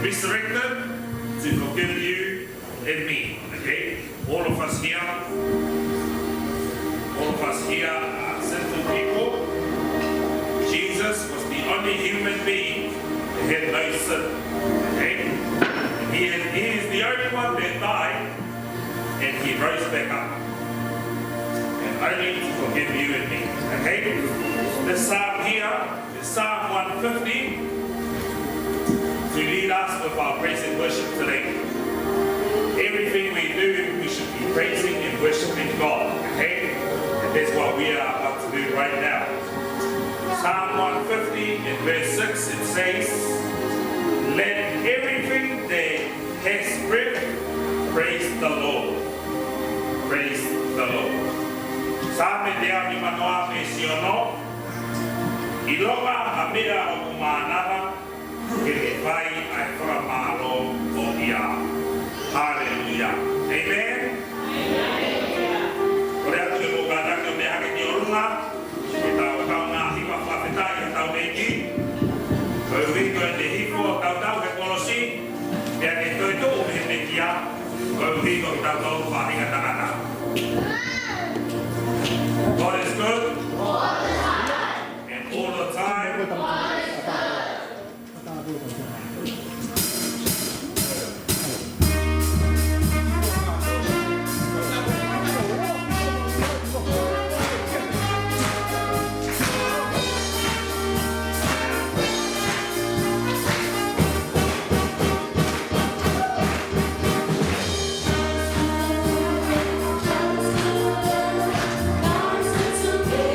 resurrected to forgive you and me. Okay? All of us here are sinful people. Jesus was the only human being that had no sin. Okay? He is the only one that died and he rose back up. And only to forgive you and me. Okay? This psalm here is Psalm 150 to lead us with our praise and worship today. Everything we do, we should be praising and worshiping God. Okay? And that's what we are about to do right now. Psalm 150 in verse 6, it says, let everything that has breath praise the Lord. Praise the Lord. Psalm te a mi manoa me siono, ilonga hamira o kumanara, ke me vai ai whakamaro o ia. Hallelujah. Amen. Korea tu mo gana ke me hake ni orunga, ke tau kaunga hiwa whawhetai e tau meiki, koe wiko e te hiko o tau he kolosi, mea ke toi tō me he mekia, koe wiko ki tau tau whahinga tangata. God is good. And all the time. To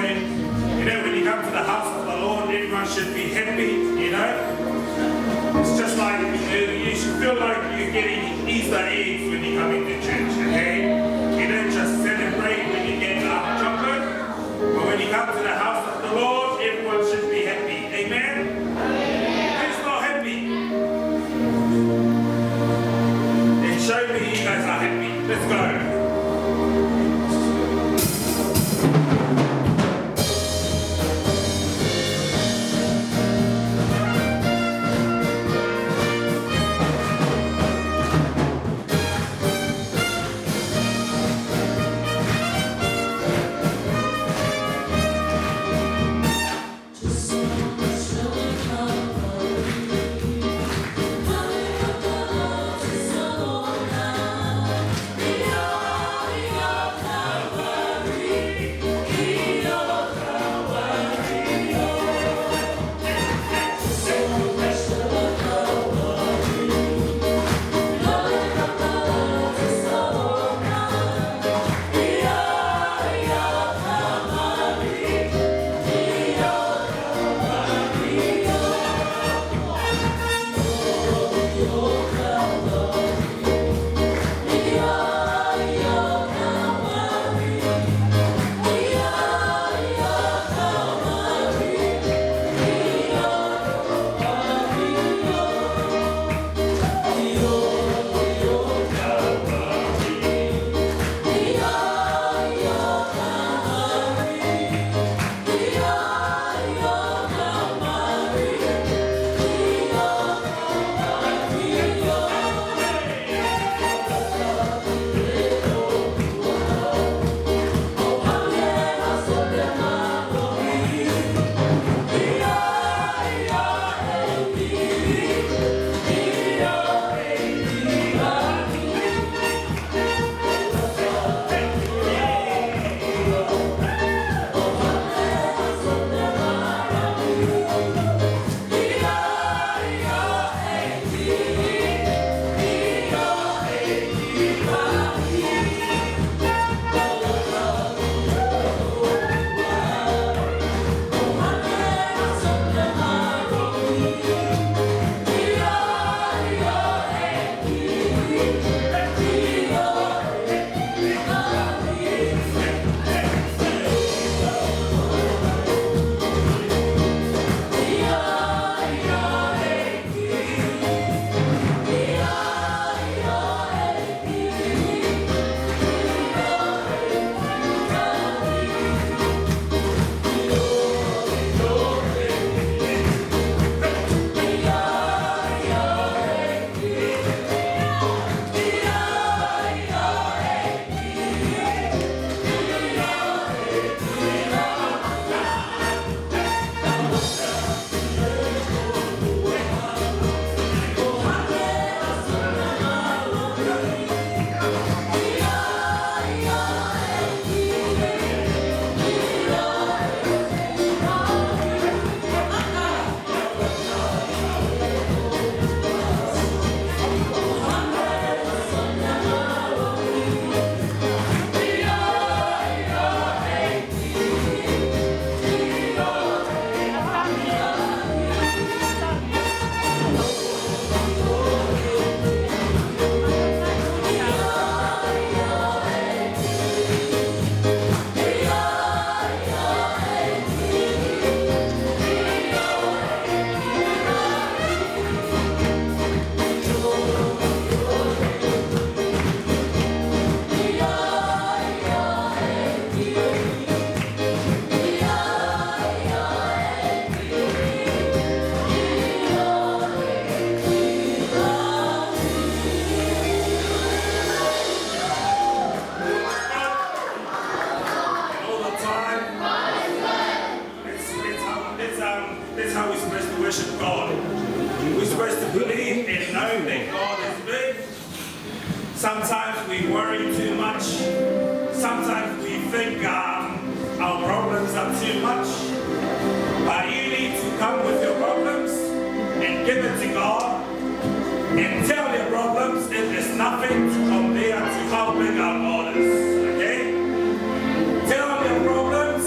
when you come to the house of the Lord, everyone should be happy. It's just like you should feel like you're getting Easter eggs when you come into church, okay? You don't just celebrate when you get chocolate, but when you come to the house of the Lord, everyone should be happy. Amen? Who's not happy? Then show me you guys are happy. Let's go. That's how we're supposed to worship God. We're supposed to believe and know that God is big. Sometimes we worry too much. Sometimes we think our problems are too much. But you need to come with your problems and give it to God and tell your problems it is nothing to compare to how big our God is. Okay? Tell your problems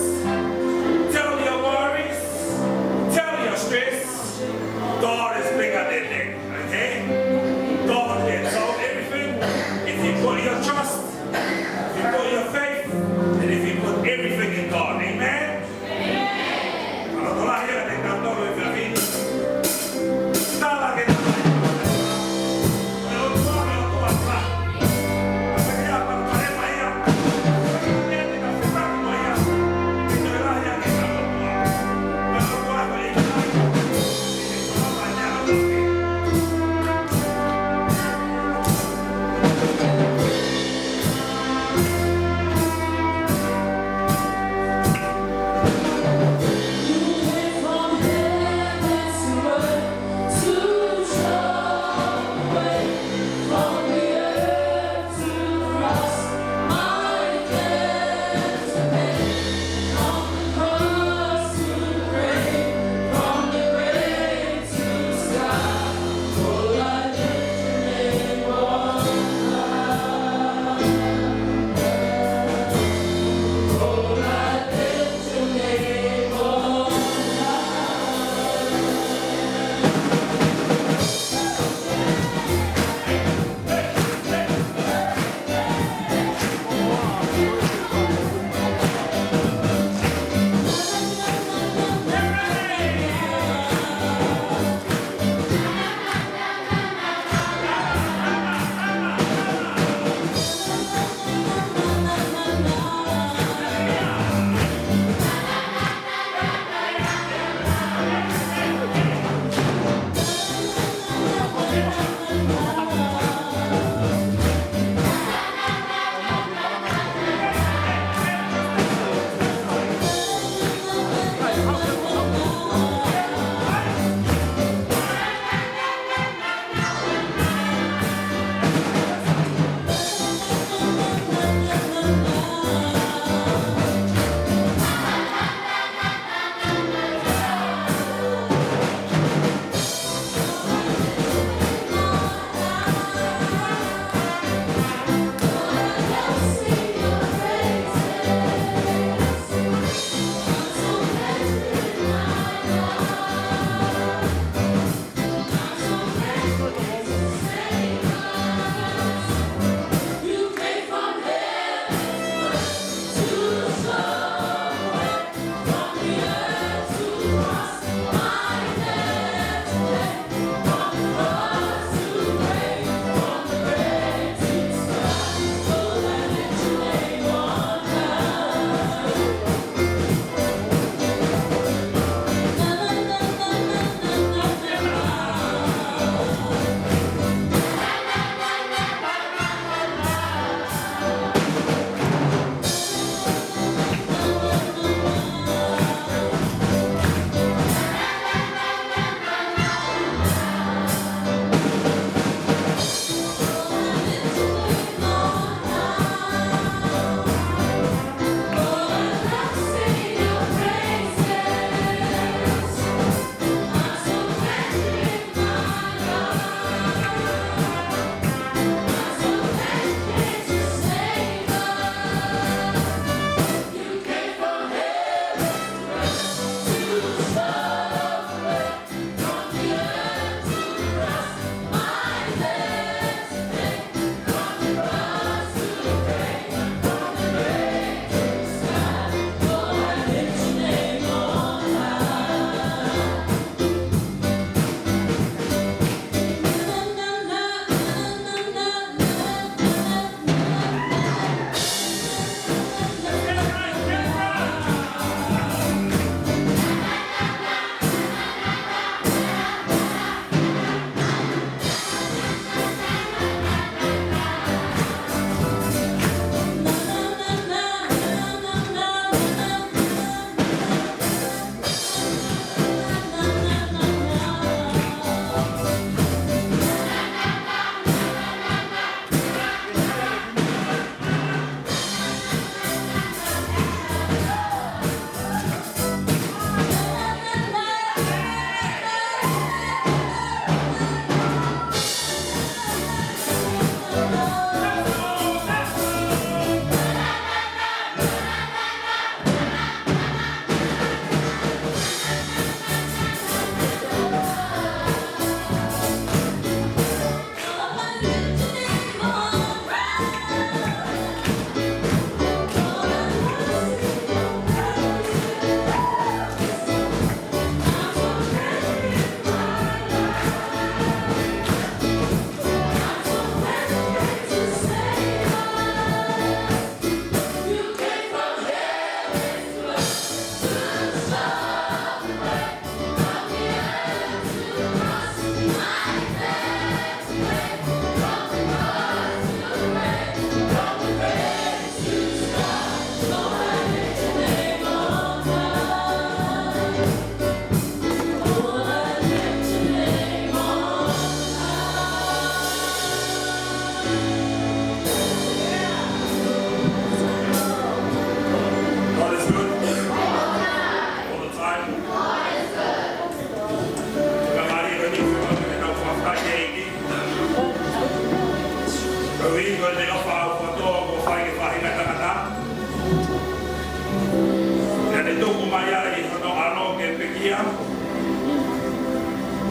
pekia.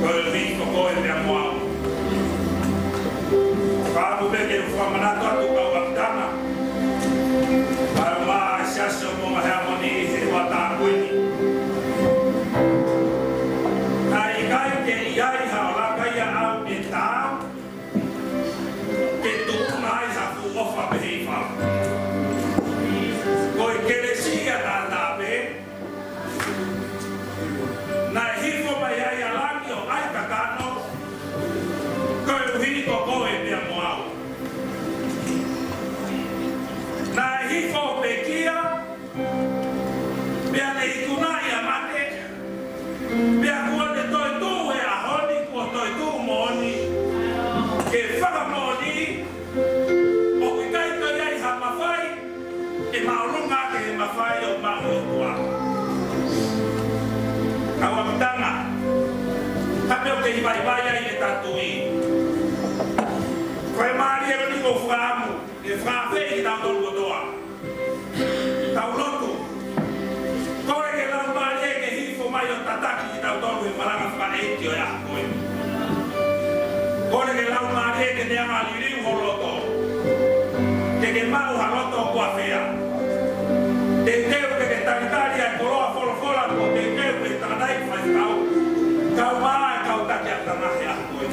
Koe viko koe mea moau. Whaamu peke whamanato atu kau apitanga. Para maa siaso mo mahea moni he wata kuini. Kai kai ke iai haola kai a au e tā. Ke tukuna ai hafu ofa pehi whau. Koe keresia tā tāpe. Na hifo mai ai a langi o ai kakano. Koe uhiri ko koe mea moau. Na hifo pekia. Pea ne ikunai a mate. Pea kua ne toi tū e a honi kua toi tū mooni. Ke whaka mooni. O ki kai toi ai ha mawhai. E maurunga ke he mawhai o mahu o tua. Kau amitanga. Hape o ke hiwai vai ai e tatui. Koe maari e roni ko whaamu. E whaawhei i tau tolu o toa. Tau lotu. Koe ke lau maari e ke hifo mai o tataki i tau tolu e maranga whaeiti o ea koe. Koe ke lau maari e ke neanga liriu ho loto. Ke mau ha loto o kua whea. Te teo ke taritari ai koroa wholofola ko te teo ke tanai whai kau. Kau maa e kau taki a tanahe a koe.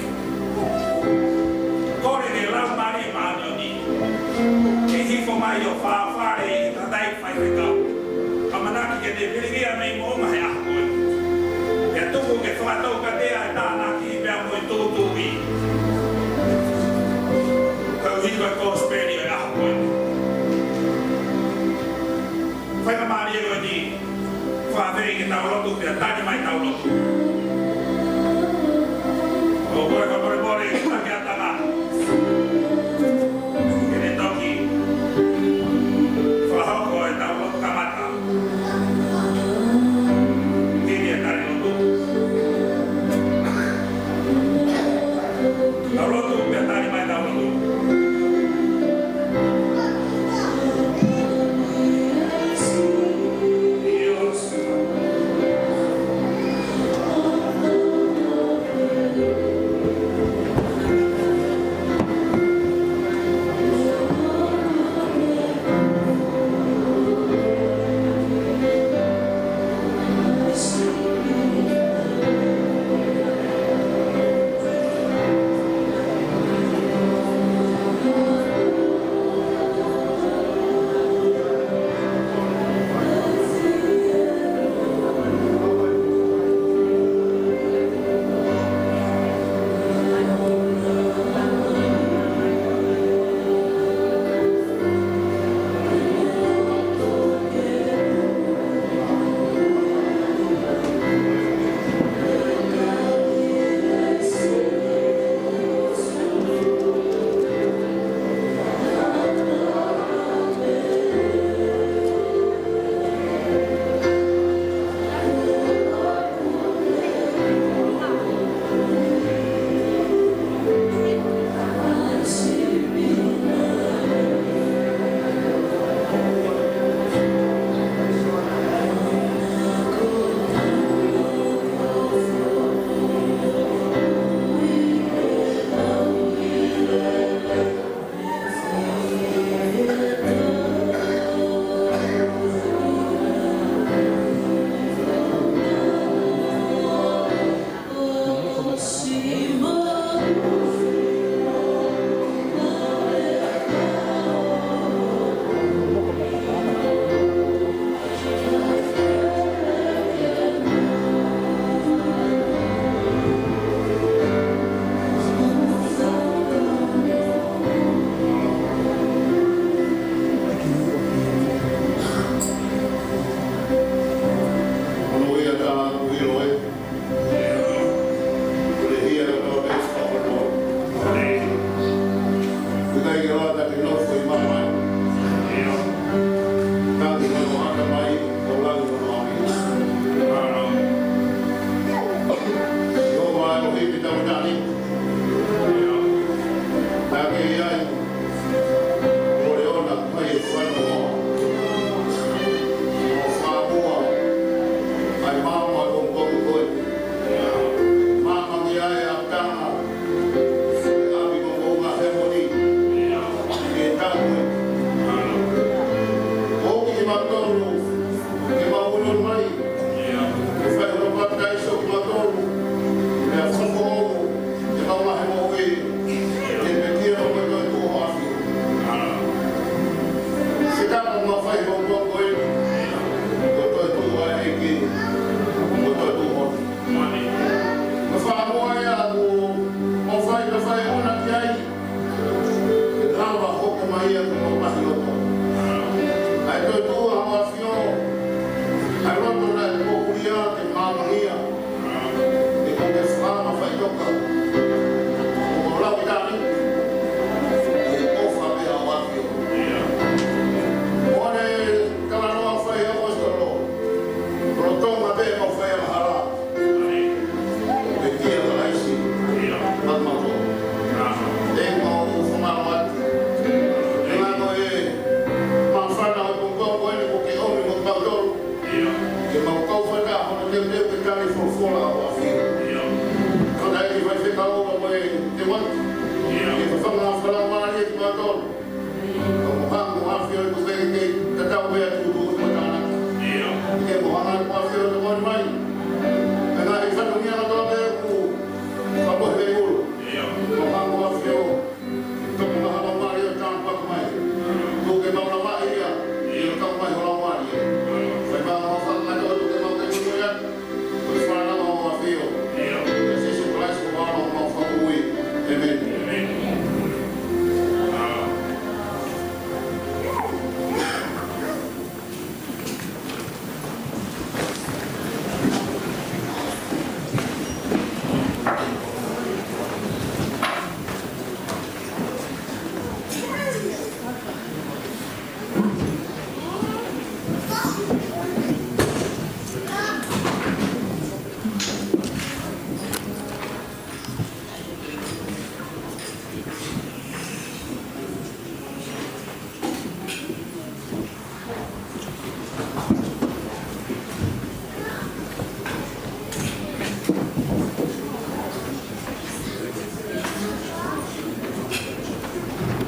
Koe ke lau maari e maani o ni. Ke hifo mai o whaawhare i tanai whai kau. Kamanaki ke te whiringia mei mo mahe a koe. Ke tuku ke whakatau ka tea e tānaki i mea koe tūtūwi. Kau hiko e kōsperi o e a koe. Whaika maari e koe ni. Whaawheri ke tau lotu pia tani mai tau lotu. O koe ka pore pore ki taki atanga. Kene toki. Whahoko e tau lotu kamata. Kini e kare lotu. Tau lotu pia tani mai tau lotu. Dios.